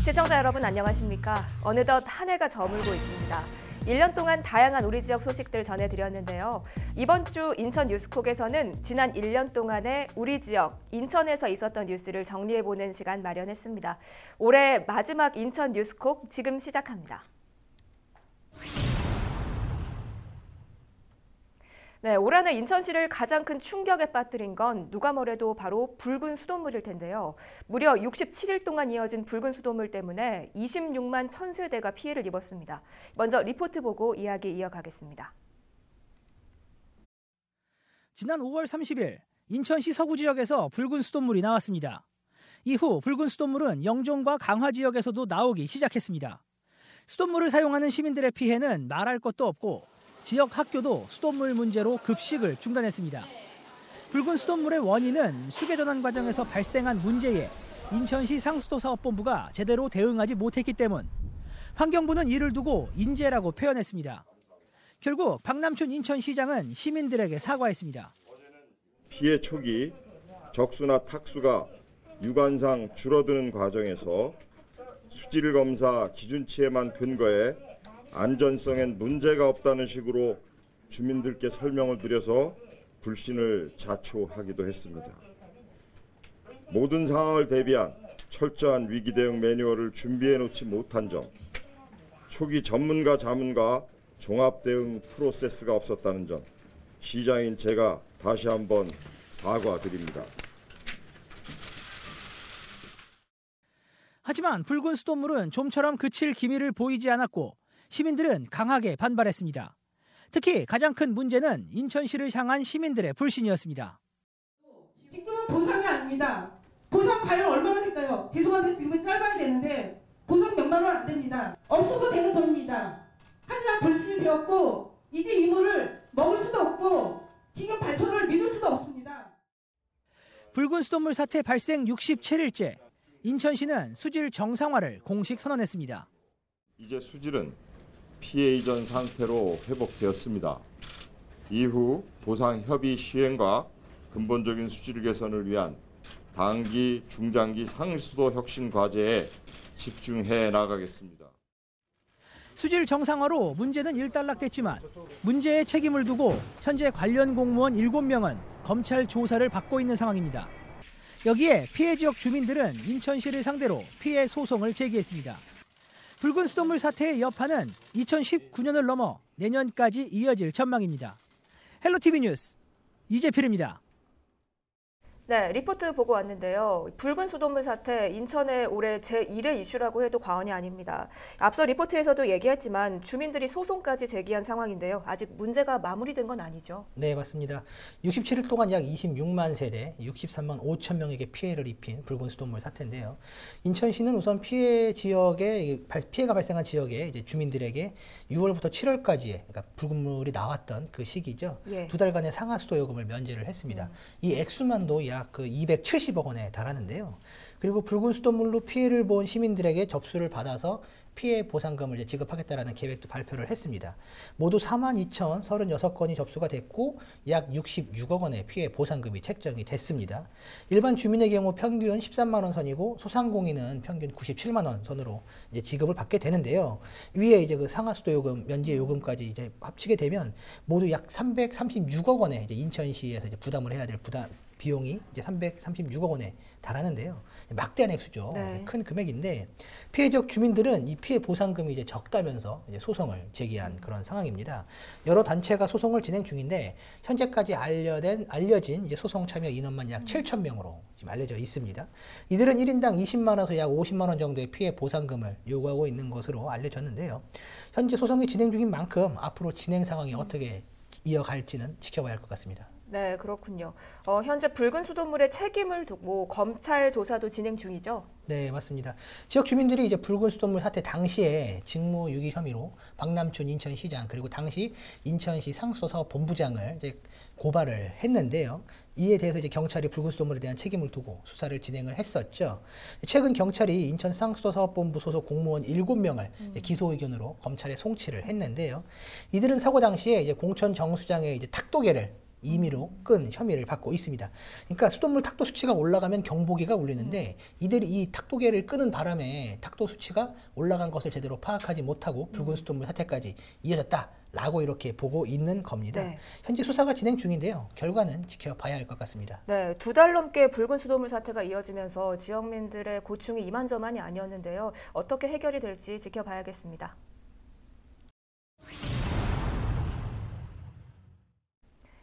시청자 여러분 안녕하십니까? 어느덧 한 해가 저물고 있습니다. 1년 동안 다양한 우리 지역 소식들 전해드렸는데요. 이번 주 인천 뉴스콕에서는 지난 1년 동안의 우리 지역, 인천에서 있었던 뉴스를 정리해보는 시간 마련했습니다. 올해 마지막 인천 뉴스콕 지금 시작합니다. 네, 올 한해 인천시를 가장 큰 충격에 빠뜨린 건 누가 뭐래도 바로 붉은 수돗물일 텐데요. 무려 67일 동안 이어진 붉은 수돗물 때문에 26만 1000세대가 피해를 입었습니다. 먼저 리포트 보고 이야기 이어가겠습니다. 지난 5월 30일 인천시 서구 지역에서 붉은 수돗물이 나왔습니다. 이후 붉은 수돗물은 영종과 강화 지역에서도 나오기 시작했습니다. 수돗물을 사용하는 시민들의 피해는 말할 것도 없고 지역 학교도 수돗물 문제로 급식을 중단했습니다. 붉은 수돗물의 원인은 수계 전환 과정에서 발생한 문제에 인천시 상수도사업본부가 제대로 대응하지 못했기 때문, 환경부는 이를 두고 인재라고 표현했습니다. 결국 박남춘 인천시장은 시민들에게 사과했습니다. 피해 초기 적수나 탁수가 유관상 줄어드는 과정에서 수질 검사 기준치에만 근거해 안전성엔 문제가 없다는 식으로 주민들께 설명을 드려서 불신을 자초하기도 했습니다. 모든 상황을 대비한 철저한 위기 대응 매뉴얼을 준비해 놓지 못한 점, 초기 전문가 자문과 종합 대응 프로세스가 없었다는 점, 시장인 제가 다시 한번 사과드립니다. 하지만 붉은 수돗물은 좀처럼 그칠 기미를 보이지 않았고 시민들은 강하게 반발했습니다. 특히 가장 큰 문제는 인천시를 향한 시민들의 불신이었습니다. 지금은 보상이 아닙니다. 보상 과연 얼마나 될까요? 죄송한데 질문이 짧아야 되는데 보상 몇만 원 안 됩니다. 없어도 되는 돈입니다. 하지만 불신이 되었고 이제 이 물을 먹을 수도 없고 지금 발표를 믿을 수도 없습니다. 붉은 수돗물 사태 발생 67일째, 인천시는 수질 정상화를 공식 선언했습니다. 이제 수질은 피해 이전 상태로 회복되었습니다. 이후 보상 협의 시행과 근본적인 수질 개선을 위한 단기, 중장기 상수도 혁신 과제에 집중해 나가겠습니다. 수질 정상화로 문제는 일단락됐지만 문제의 책임을 두고 현재 관련 공무원 7명은 검찰 조사를 받고 있는 상황입니다. 여기에 피해 지역 주민들은 인천시를 상대로 피해 소송을 제기했습니다. 붉은 수돗물 사태의 여파는 2019년을 넘어 내년까지 이어질 전망입니다. 헬로티비 뉴스 이재필입니다. 네, 리포트 보고 왔는데요. 붉은 수돗물 사태, 인천의 올해 제1의 이슈라고 해도 과언이 아닙니다. 앞서 리포트에서도 얘기했지만 주민들이 소송까지 제기한 상황인데요. 아직 문제가 마무리된 건 아니죠? 네, 맞습니다. 67일 동안 약 26만 세대, 63만 5천 명에게 피해를 입힌 붉은 수돗물 사태인데요. 인천시는 우선 피해가 발생한 지역의 이제 주민들에게 6월부터 7월까지의 그러니까 붉은 물이 나왔던 그 시기죠. 예. 2달간의 상하수도 요금을 면제를 했습니다. 이 액수만도 약 270억 원에 달하는데요. 그리고 붉은 수돗물로 피해를 본 시민들에게 접수를 받아서 피해 보상금을 지급하겠다라는 계획도 발표를 했습니다. 모두 42,036건이 접수가 됐고 약 66억 원의 피해 보상금이 책정이 됐습니다. 일반 주민의 경우 평균 13만 원 선이고 소상공인은 평균 97만 원 선으로 이제 지급을 받게 되는데요. 위에 이제 그 상하수도 요금, 면제 요금까지 이제 합치게 되면 모두 약 336억 원의 이제 인천시에서 이제 부담을 해야 될 비용이 이제 336억 원에 달하는데요. 막대한 액수죠. 네. 큰 금액인데 피해 지역 주민들은 이 피해 보상금이 이제 적다면서 이제 소송을 제기한 그런 상황입니다. 여러 단체가 소송을 진행 중인데 현재까지 알려진 이제 소송 참여 인원만 약 7,000명으로 지금 알려져 있습니다. 이들은 1인당 20만 원에서 약 50만 원 정도의 피해 보상금을 요구하고 있는 것으로 알려졌는데요. 현재 소송이 진행 중인 만큼 앞으로 진행 상황이 어떻게 이어갈지는 지켜봐야 할 것 같습니다. 네, 그렇군요. 현재 붉은 수돗물의 책임을 두고 검찰 조사도 진행 중이죠? 네, 맞습니다. 지역 주민들이 이제 붉은 수돗물 사태 당시에 직무유기 혐의로 박남춘 인천시장 그리고 당시 인천시 상수도사업본부장을 이제 고발을 했는데요. 이에 대해서 이제 경찰이 붉은 수돗물에 대한 책임을 두고 수사를 진행을 했었죠. 최근 경찰이 인천 상수도사업본부 소속 공무원 7명을 기소 의견으로 검찰에 송치를 했는데요. 이들은 사고 당시에 이제 공천 정수장의 이제 탁도계를 임의로 끈 혐의를 받고 있습니다. 그러니까 수돗물 탁도 수치가 올라가면 경보기가 울리는데 이들이 이 탁도계를 끄는 바람에 탁도 수치가 올라간 것을 제대로 파악하지 못하고 붉은 수돗물 사태까지 이어졌다라고 이렇게 보고 있는 겁니다. 네. 현재 수사가 진행 중인데요. 결과는 지켜봐야 할 것 같습니다. 네, 2달 넘게 붉은 수돗물 사태가 이어지면서 지역민들의 고충이 이만저만이 아니었는데요. 어떻게 해결이 될지 지켜봐야겠습니다.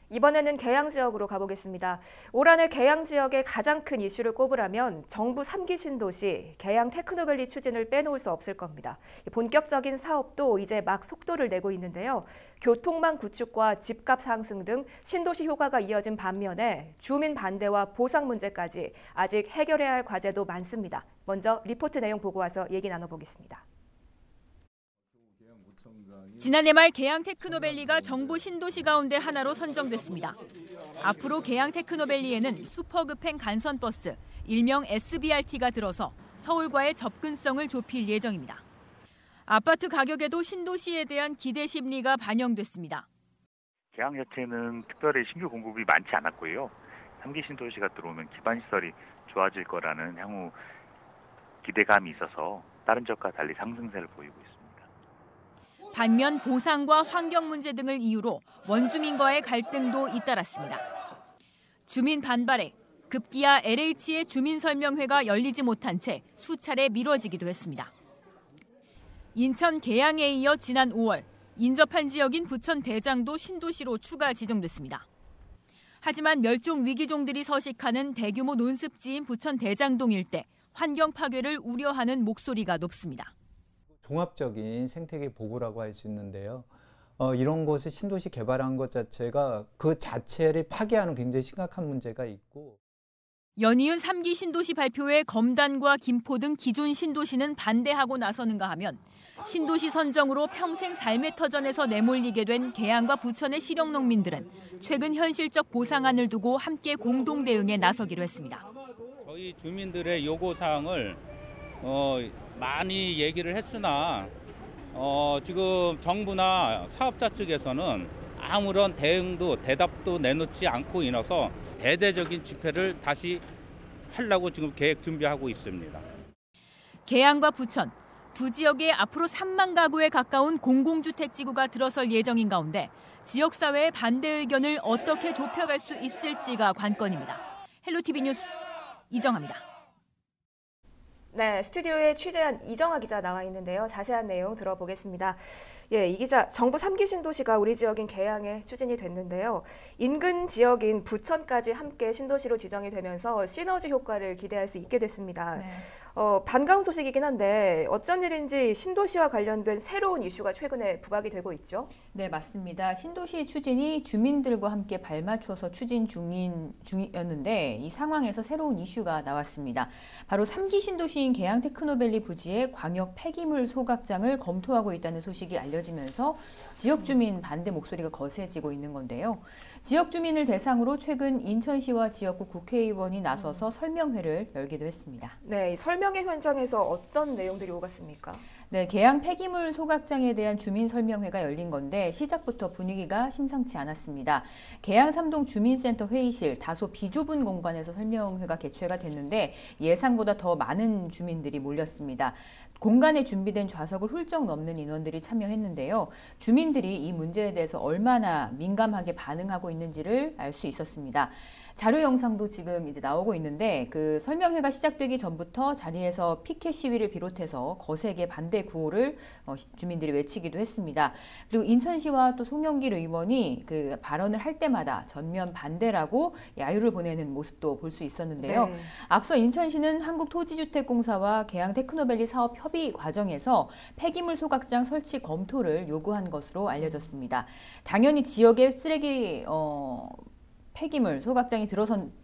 이번에는 계양 지역으로 가보겠습니다. 올 한해 계양 지역의 가장 큰 이슈를 꼽으라면 정부 3기 신도시 계양 테크노밸리 추진을 빼놓을 수 없을 겁니다. 본격적인 사업도 이제 막 속도를 내고 있는데요. 교통망 구축과 집값 상승 등 신도시 효과가 이어진 반면에 주민 반대와 보상 문제까지 아직 해결해야 할 과제도 많습니다. 먼저 리포트 내용 보고 와서 얘기 나눠보겠습니다. 지난해 말 계양 테크노밸리가 정부 신도시 가운데 하나로 선정됐습니다. 앞으로 계양 테크노밸리에는 슈퍼급행 간선버스, 일명 SBRT가 들어서 서울과의 접근성을 좁힐 예정입니다. 아파트 가격에도 신도시에 대한 기대 심리가 반영됐습니다. 계양 자체는 특별히 신규 공급이 많지 않았고요. 3기 신도시가 들어오면 기반시설이 좋아질 거라는 향후 기대감이 있어서 다른 지역과 달리 상승세를 보이고 있습니다. 반면 보상과 환경 문제 등을 이유로 원주민과의 갈등도 잇따랐습니다. 주민 반발에 급기야 LH의 주민설명회가 열리지 못한 채 수차례 미뤄지기도 했습니다. 인천 계양에 이어 지난 5월 인접한 지역인 부천 대장도 신도시로 추가 지정됐습니다. 하지만 멸종 위기종들이 서식하는 대규모 논습지인 부천 대장동 일대 환경 파괴를 우려하는 목소리가 높습니다. 종합적인 생태계 보고라고 할 수 있는데요. 이런 것을 신도시 개발한 것 자체가 그 자체를 파괴하는 굉장히 심각한 문제가 있고. 연이은 3기 신도시 발표에 검단과 김포 등 기존 신도시는 반대하고 나서는가 하면 신도시 선정으로 평생 삶의 터전에서 내몰리게 된 계양과 부천의 실용농민들은 최근 현실적 보상안을 두고 함께 공동 대응에 나서기로 했습니다. 저희 주민들의 요구사항을 많이 얘기를 했으나 지금 정부나 사업자 측에서는 아무런 대응도 대답도 내놓지 않고 있어서 대대적인 집회를 다시 하려고 지금 계획 준비하고 있습니다. 계양과 부천 두 지역에 앞으로 3만 가구에 가까운 공공주택 지구가 들어설 예정인 가운데 지역사회의 반대 의견을 어떻게 좁혀갈 수 있을지가 관건입니다. 헬로티비 뉴스 이정아입니다. 네, 스튜디오에 취재한 이정아 기자 나와 있는데요. 자세한 내용 들어보겠습니다. 예, 이 기자, 정부 3기 신도시가 우리 지역인 계양에 추진이 됐는데요. 인근 지역인 부천까지 함께 신도시로 지정이 되면서 시너지 효과를 기대할 수 있게 됐습니다. 네. 반가운 소식이긴 한데 어쩐 일인지 신도시와 관련된 새로운 이슈가 최근에 부각이 되고 있죠? 네, 맞습니다. 신도시 추진이 주민들과 함께 발맞춰서 추진 중이었는데 이 상황에서 새로운 이슈가 나왔습니다. 바로 3기 신도시인 계양 테크노밸리 부지의 광역 폐기물 소각장을 검토하고 있다는 소식이 알려지면서 지역 주민 반대 목소리가 거세지고 있는 건데요. 지역 주민을 대상으로 최근 인천시와 지역구 국회의원이 나서서 설명회를 열기도 했습니다. 네, 설명회 현장에서 어떤 내용들이 오갔습니까? 네, 계양 폐기물 소각장에 대한 주민 설명회가 열린 건데 시작부터 분위기가 심상치 않았습니다. 계양 3동 주민센터 회의실 다소 비좁은 공간에서 설명회가 개최가 됐는데 예상보다 더 많은 주민들이 몰렸습니다. 공간에 준비된 좌석을 훌쩍 넘는 인원들이 참여했는데요. 주민들이 이 문제에 대해서 얼마나 민감하게 반응하고 있는지를 알 수 있었습니다. 자료 영상도 지금 이제 나오고 있는데 그 설명회가 시작되기 전부터 자리에서 피켓 시위를 비롯해서 거세게 반대 구호를 주민들이 외치기도 했습니다. 그리고 인천시와 또 송영길 의원이 그 발언을 할 때마다 전면 반대라고 야유를 보내는 모습도 볼 수 있었는데요. 네. 앞서 인천시는 한국토지주택공사와 계양 테크노밸리 사업 협의 과정에서 폐기물 소각장 설치 검토를 요구한 것으로 알려졌습니다. 당연히 지역의 쓰레기 폐기물 소각장이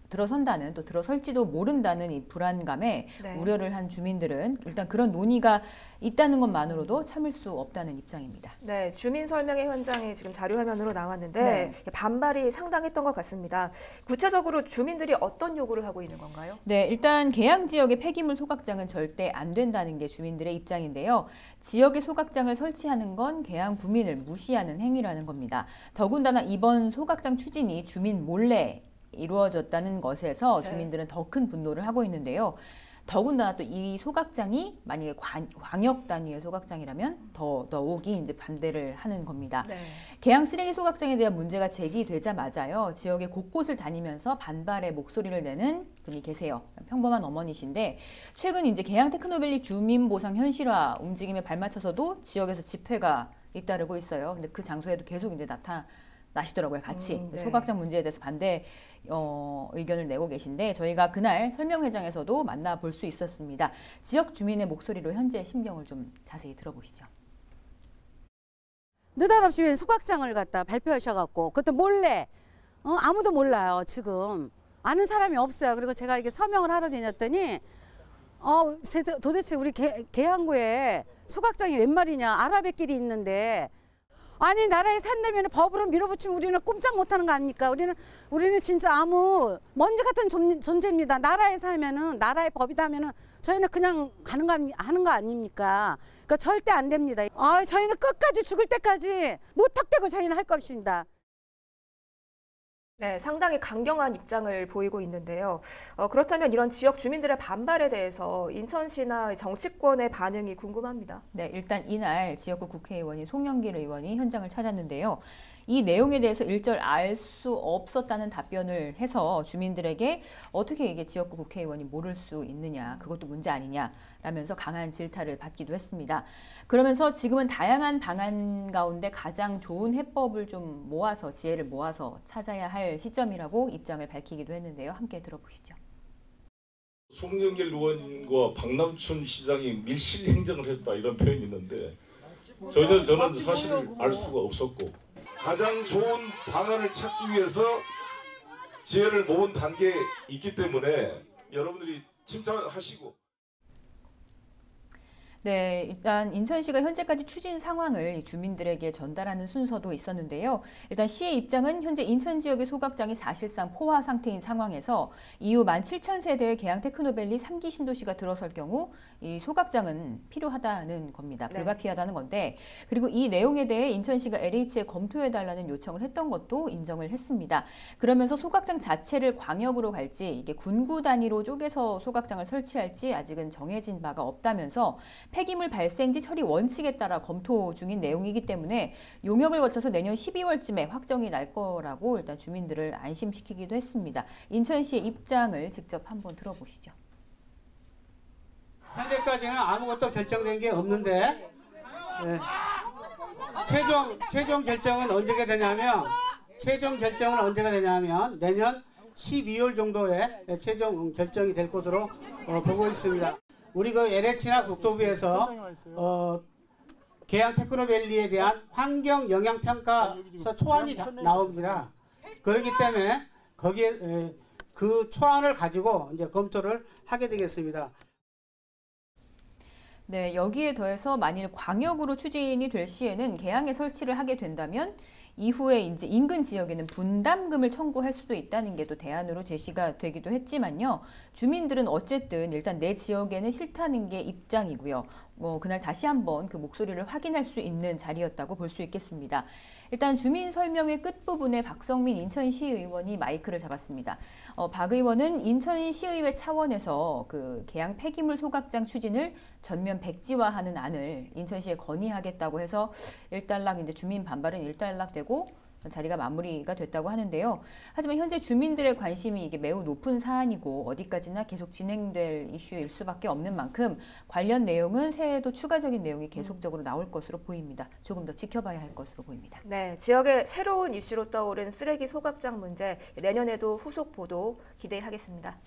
들어선다는 또 들어설지도 모른다는 이 불안감에 네. 우려를 한 주민들은 일단 그런 논의가 있다는 것만으로도 참을 수 없다는 입장입니다. 네, 주민 설명회 현장이 지금 자료 화면으로 나왔는데 네. 반발이 상당했던 것 같습니다. 구체적으로 주민들이 어떤 요구를 하고 있는 건가요? 네, 일단 계양 지역의 폐기물 소각장은 절대 안 된다는 게 주민들의 입장인데요. 지역의 소각장을 설치하는 건 계양 구민을 무시하는 행위라는 겁니다. 더군다나 이번 소각장 추진이 주민 몰래 이루어졌다는 것에서 주민들은 더 큰 분노를 하고 있는데요. 더군다나 또 이 소각장이 만약에 광역 단위의 소각장이라면 더욱이 이제 반대를 하는 겁니다. 네. 계양 쓰레기 소각장에 대한 문제가 제기되자마자요, 지역의 곳곳을 다니면서 반발의 목소리를 내는 분이 계세요. 평범한 어머니신데 최근 이제 계양 테크노밸리 주민 보상 현실화 움직임에 발맞춰서도 지역에서 집회가 잇따르고 있어요. 근데 그 장소에도 계속 이제 나시더라고요, 같이. 네. 소각장 문제에 대해서 반대 의견을 내고 계신데 저희가 그날 설명회장에서도 만나볼 수 있었습니다. 지역 주민의 목소리로 현재 심경을 좀 자세히 들어보시죠. 느닷없이 왜 소각장을 갖다 발표하셔갖고 그것도 몰래 아무도 몰라요. 지금 아는 사람이 없어요. 그리고 제가 이게 서명을 하러 다녔더니 도대체 우리 계양구에 소각장이 웬 말이냐, 아라뱃길이 있는데, 아니 나라에 산다면 법으로 밀어붙이면 우리는 꼼짝 못하는 거 아닙니까? 우리는 진짜 아무 먼지 같은 존재입니다. 나라에 살면은, 나라의 법이다 하면은 저희는 그냥 하는 거 아닙니까? 그러니까 절대 안 됩니다. 저희는 끝까지 죽을 때까지 무턱대고 저희는 할 것입니다. 네, 상당히 강경한 입장을 보이고 있는데요. 그렇다면 이런 지역 주민들의 반발에 대해서 인천시나 정치권의 반응이 궁금합니다. 네, 일단 이날 지역구 국회의원인 송영길 의원이 현장을 찾았는데요. 이 내용에 대해서 일절 알 수 없었다는 답변을 해서 주민들에게 어떻게 이게 지역구 국회의원이 모를 수 있느냐, 그것도 문제 아니냐라면서 강한 질타를 받기도 했습니다. 그러면서 지금은 다양한 방안 가운데 가장 좋은 해법을 좀 모아서, 지혜를 모아서 찾아야 할 시점이라고 입장을 밝히기도 했는데요. 함께 들어보시죠. 송영길 의원과 박남춘 시장이 밀실 행정을 했다, 이런 표현이 있는데 전혀 저는 사실을 알 수가 없었고, 가장 좋은 방안을 찾기 위해서 지혜를 모은 단계에 있기 때문에 여러분들이 침착하시고. 네, 일단 인천시가 현재까지 추진 상황을 주민들에게 전달하는 순서도 있었는데요. 일단 시의 입장은 현재 인천 지역의 소각장이 사실상 포화 상태인 상황에서 이후 17,000세대의 계양 테크노밸리 3기 신도시가 들어설 경우 이 소각장은 필요하다는 겁니다. 불가피하다는 건데, 그리고 이 내용에 대해 인천시가 LH에 검토해달라는 요청을 했던 것도 인정을 했습니다. 그러면서 소각장 자체를 광역으로 갈지 이게 군구 단위로 쪼개서 소각장을 설치할지 아직은 정해진 바가 없다면서 폐기물 발생지 처리 원칙에 따라 검토 중인 내용이기 때문에 용역을 거쳐서 내년 12월쯤에 확정이 날 거라고 일단 주민들을 안심시키기도 했습니다. 인천시의 입장을 직접 한번 들어보시죠. 현재까지는 아무것도 결정된 게 없는데 최종 결정은 언제가 되냐면 내년 12월 정도에 최종 결정이 될 것으로 보고 있습니다. 우리 그 LH나 국토부에서 계양 테크노밸리에 대한 환경 영향 평가서 초안이 나옵니다. 그렇기 때문에 거기에 그 초안을 가지고 이제 검토를 하게 되겠습니다. 네, 여기에 더해서 만일 광역으로 추진이 될 시에는 계양에 설치를 하게 된다면 이후에 이제 인근 지역에는 분담금을 청구할 수도 있다는 게 또 대안으로 제시가 되기도 했지만요. 주민들은 어쨌든 일단 내 지역에는 싫다는 게 입장이고요. 그날 다시 한번 그 목소리를 확인할 수 있는 자리였다고 볼 수 있겠습니다. 일단 주민 설명회 끝부분에 박성민 인천시의원이 마이크를 잡았습니다. 박 의원은 인천시의회 차원에서 그 계양 폐기물 소각장 추진을 전면 백지화하는 안을 인천시에 건의하겠다고 해서 일단락 이제 주민 반발은 일단락되고 자리가 마무리가 됐다고 하는데요. 하지만 현재 주민들의 관심이 이게 매우 높은 사안이고 어디까지나 계속 진행될 이슈일 수밖에 없는 만큼 관련 내용은 새해에도 추가적인 내용이 계속적으로 나올 것으로 보입니다. 조금 더 지켜봐야 할 것으로 보입니다. 네, 지역의 새로운 이슈로 떠오른 쓰레기 소각장 문제, 내년에도 후속 보도 기대하겠습니다.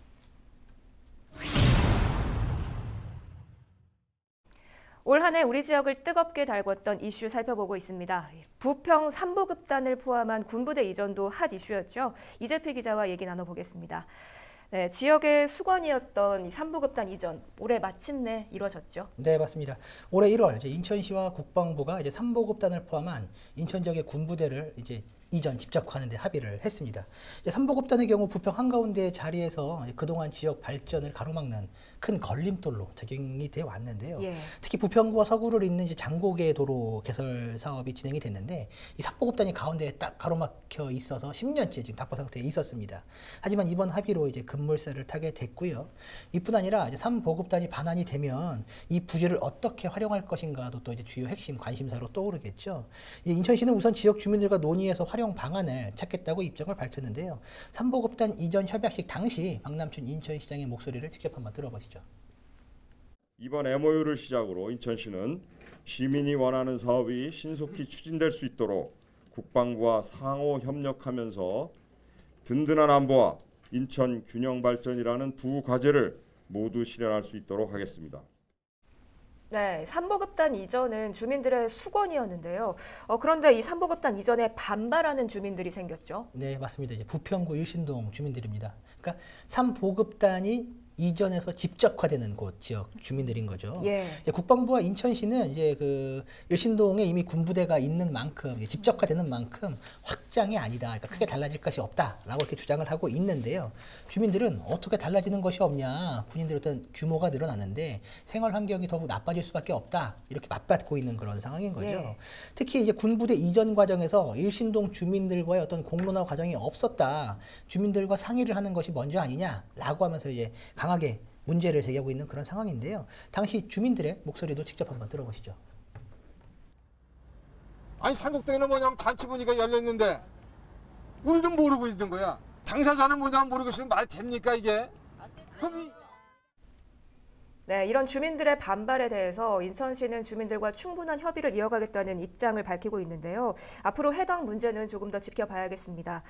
올 한 해 우리 지역을 뜨겁게 달궜던 이슈 살펴보고 있습니다. 부평 삼보급단을 포함한 군부대 이전도 핫 이슈였죠. 이재필 기자와 얘기 나눠보겠습니다. 네, 지역의 수건이었던 이 삼보급단 이전 올해 마침내 이루어졌죠. 네, 맞습니다. 올해 1월 이제 인천시와 국방부가 이제 삼보급단을 포함한 인천 지역의 군부대를 이제 이전 집적하는 데 합의를 했습니다. 삼보급단의 경우 부평 한가운데 자리에서 그동안 지역 발전을 가로막는 큰 걸림돌로 작용이 되어 왔는데요. 예. 특히 부평구와 서구를 잇는 이제 장고개 도로 개설 사업이 진행이 됐는데 이 삼보급단이 가운데에 딱 가로막혀 있어서 10년째 지금 답보 상태에 있었습니다. 하지만 이번 합의로 이제 급물살을 타게 됐고요. 이뿐 아니라 이제 삼보급단이 반환이 되면 이 부지를 어떻게 활용할 것인가도 또 이제 주요 핵심 관심사로 떠오르겠죠. 인천시는 우선 지역 주민들과 논의해서 활용 방안을 찾겠다고 입장을 밝혔는데요. 삼보급단 이전 협약식 당시 박남춘 인천시장의 목소리를 직접 한번 들어보시죠. 이번 MOU를 시작으로 인천시는 시민이 원하는 사업이 신속히 추진될 수 있도록 국방부와 상호 협력하면서 든든한 안보와 인천 균형 발전이라는 두 과제를 모두 실현할 수 있도록 하겠습니다. 네, 삼보급단 이전은 주민들의 수건이었는데요. 그런데 이 삼보급단 이전에 반발하는 주민들이 생겼죠. 네, 맞습니다. 이제 부평구 일신동 주민들입니다. 그러니까 삼보급단이 이전에서 집적화되는 곳 지역 주민들인 거죠. 예. 국방부와 인천시는 이제 그 일신동에 이미 군부대가 있는 만큼 집적화되는 만큼 확장이 아니다. 그러니까 크게 달라질 것이 없다라고 이렇게 주장을 하고 있는데요. 주민들은 어떻게 달라지는 것이 없냐. 군인들의 어떤 규모가 늘어나는데 생활 환경이 더욱 나빠질 수밖에 없다. 이렇게 맞받고 있는 그런 상황인 거죠. 예. 특히 이제 군부대 이전 과정에서 일신동 주민들과의 어떤 공론화 과정이 없었다. 주민들과 상의를 하는 것이 먼저 아니냐라고 하면서 이제 강하게 문제를 제기하고 있는 그런 상황인데요. 당시 주민들의 목소리도 직접 한번 들어보시죠. 아니 삼곡동에는 뭐냐면 잔치 분위기가 열렸는데 우리도 모르고 있는 거야. 당사자는 뭐냐면 모르고 있으면 말이 됩니까 이게? 그럼 네, 이런 주민들의 반발에 대해서 인천시는 주민들과 충분한 협의를 이어가겠다는 입장을 밝히고 있는데요. 앞으로 해당 문제는 조금 더 지켜봐야겠습니다.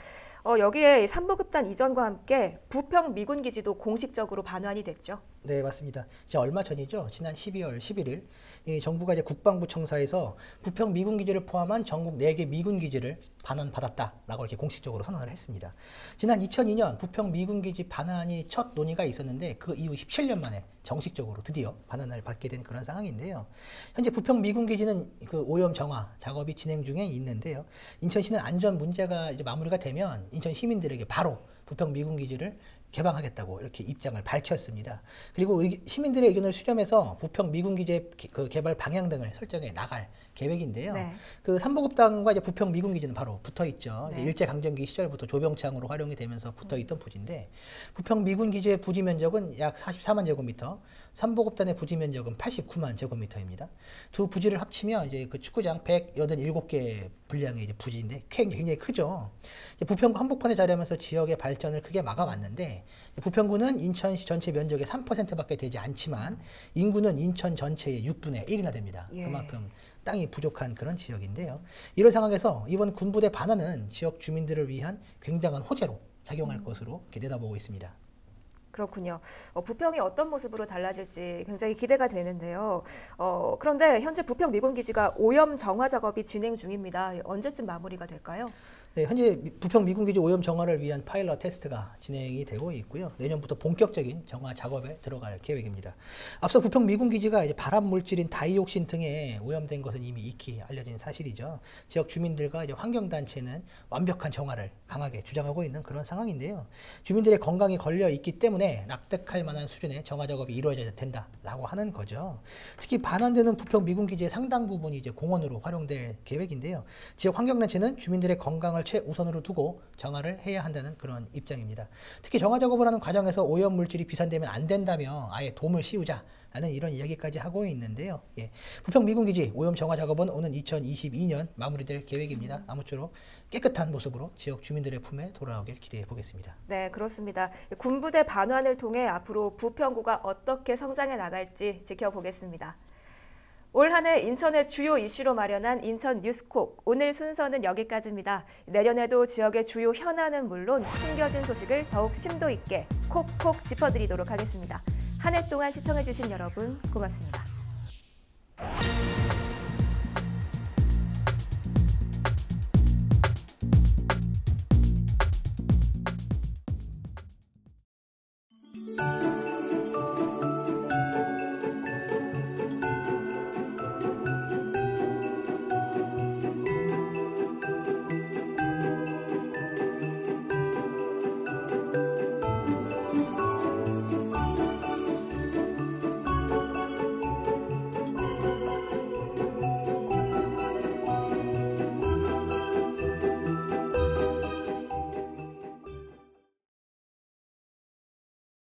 여기에 삼보급단 이전과 함께 부평 미군기지도 공식적으로 반환이 됐죠. 네, 맞습니다. 이제 얼마 전이죠. 지난 12월 11일 정부가 이제 국방부 청사에서 부평 미군기지를 포함한 전국 4개 미군기지를 반환받았다라고 이렇게 공식적으로 선언을 했습니다. 지난 2002년 부평 미군기지 반환이 첫 논의가 있었는데 그 이후 17년 만에 정식적으로 드디어 반환을 받게 된 그런 상황인데요. 현재 부평 미군기지는 그 오염 정화 작업이 진행 중에 있는데요. 인천시는 안전 문제가 이제 마무리가 되면 인천 시민들에게 바로 부평 미군기지를 개방하겠다고 이렇게 입장을 밝혔습니다. 그리고 시민들의 의견을 수렴해서 부평 미군기지의 그 개발 방향 등을 설정해 나갈 계획인데요. 네. 그 삼보급단과 이제 부평 미군기지는 바로 붙어 있죠. 네. 일제강점기 시절부터 조병창으로 활용이 되면서 붙어 있던 부지인데 부평 미군기지의 부지 면적은 약 44만 제곱미터, 삼보급단의 부지 면적은 89만 제곱미터입니다. 두 부지를 합치면 이제 그 축구장 187개 분량의 이제 부지인데 굉장히 크죠. 부평구 한복판에 자리하면서 지역의 발전을 크게 막아왔는데 부평구는 인천시 전체 면적의 3%밖에 되지 않지만 인구는 인천 전체의 6분의 1이나 됩니다. 예. 그만큼 땅이 부족한 그런 지역인데요. 이런 상황에서 이번 군부대 반환은 지역 주민들을 위한 굉장한 호재로 작용할 것으로 이렇게 내다보고 있습니다. 그렇군요. 부평이 어떤 모습으로 달라질지 굉장히 기대가 되는데요. 그런데 현재 부평 미군기지가 오염 정화 작업이 진행 중입니다. 언제쯤 마무리가 될까요? 네, 현재 부평 미군기지 오염 정화를 위한 파일럿 테스트가 진행이 되고 있고요. 내년부터 본격적인 정화 작업에 들어갈 계획입니다. 앞서 부평 미군기지가 이제 발암 물질인 다이옥신 등에 오염된 것은 이미 익히 알려진 사실이죠. 지역 주민들과 이제 환경단체는 완벽한 정화를 강하게 주장하고 있는 그런 상황인데요. 주민들의 건강이 걸려 있기 때문에 납득할 만한 수준의 정화 작업이 이루어져야 된다라고 하는 거죠. 특히 반환되는 부평 미군기지의 상당 부분이 이제 공원으로 활용될 계획인데요. 지역 환경단체는 주민들의 건강을 최우선으로 두고 정화를 해야 한다는 그런 입장입니다. 특히 정화 작업을 하는 과정에서 오염 물질이 비산되면 안 된다며 아예 돔을 씌우자라는 이런 이야기까지 하고 있는데요. 예. 부평 미군기지 오염 정화 작업은 오는 2022년 마무리될 계획입니다. 아무쪼록 깨끗한 모습으로 지역 주민들의 품에 돌아오길 기대해 보겠습니다. 네, 그렇습니다. 군부대 반환을 통해 앞으로 부평구가 어떻게 성장해 나갈지 지켜보겠습니다. 올 한 해 인천의 주요 이슈로 마련한 인천 뉴스콕. 오늘 순서는 여기까지입니다. 내년에도 지역의 주요 현안은 물론 숨겨진 소식을 더욱 심도 있게 콕콕 짚어드리도록 하겠습니다. 한 해 동안 시청해주신 여러분 고맙습니다.